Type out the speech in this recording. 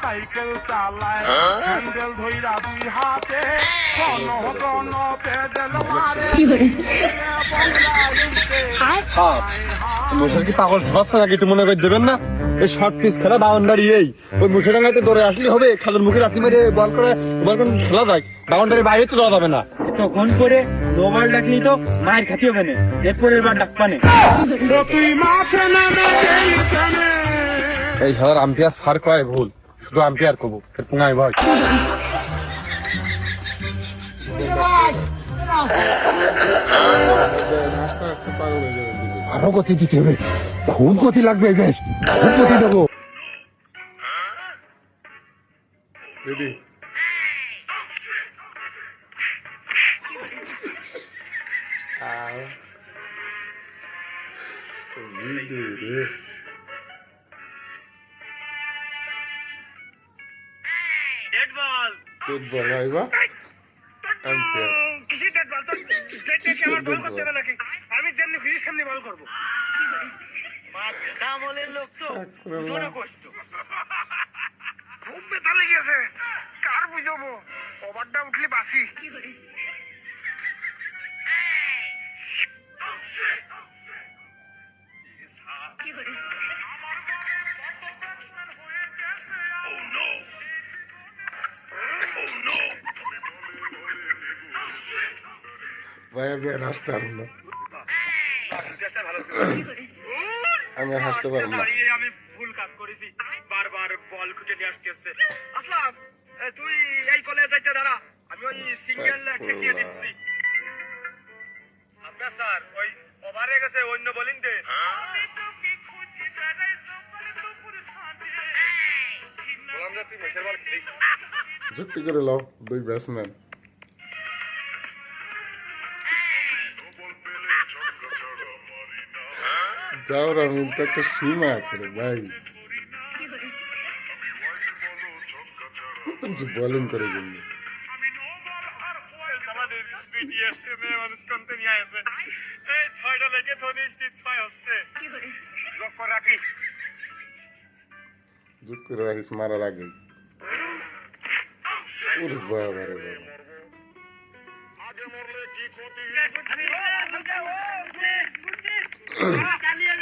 Cycle চালায় handle ধইরা দুই হাতে ঘন ঘন পেডেল মারে মশার কি পাগল ভাবছে নাকি একটু মনে করে দেবেন না? এই শর্ট পিস খেলা বাউন্ডারি, এই ওই মুখেরাঙাতে দৌড়ে আসলে হবে? খালের মুখে লাথি মেরে বল করে খেলা যায়, বাউন্ডারির বাইরে তো যাওয়া যাবে না। তখন করে নো বল ডাকলি তো মায়ের খাতি হবে না, এরপরের বার ডাকপানে। তুই মাঠে নেমে এইখানে এই খেলার আম্পায়ার সার কয় ভুল, শুধু আম্পায়ার কবো পুঙ্গাই ভয়। আরো গতি দিতে হবে, খুব গতি লাগবে, বেশ খুব গতি দেবো। রেডি? ডেড বল আইবা আম্পায়ার কিসি ডেড বল তো ডেড আমার বল করতে হবে নাকি? আমি যেমনি খুশি সামনে বল করব। আমলের লোক তো কোনো কষ্ট খুব ব্যথা লেগেছে, কার বুঝাবো? ওভারটা উঠলে বাসি। ভাই আমি আর হাসতে পারবো না, আমি আর হাসতে পারবো না। আমি ভুল কাজ করেছি, বারবার বল খুঁজে নিয়ে আসতেছে। আসলাম তুই এই কলেজ যাইতে দাঁড়া, আমি ওই সিঙ্গেল ঠেকিয়ে দিচ্ছি। আপনার স্যার ওই ওভারে গেছে, অন্য বোলিং দে। যুক্তি করে লাও দুই ব্যাটসম্যান। যাও রঙিন তো একটা সীমা আছে রে ভাই, বোলিং করে জন্য যোগ করে রাখিস মারার আগে। ওরে বাবা রে বাবা, কালিয়া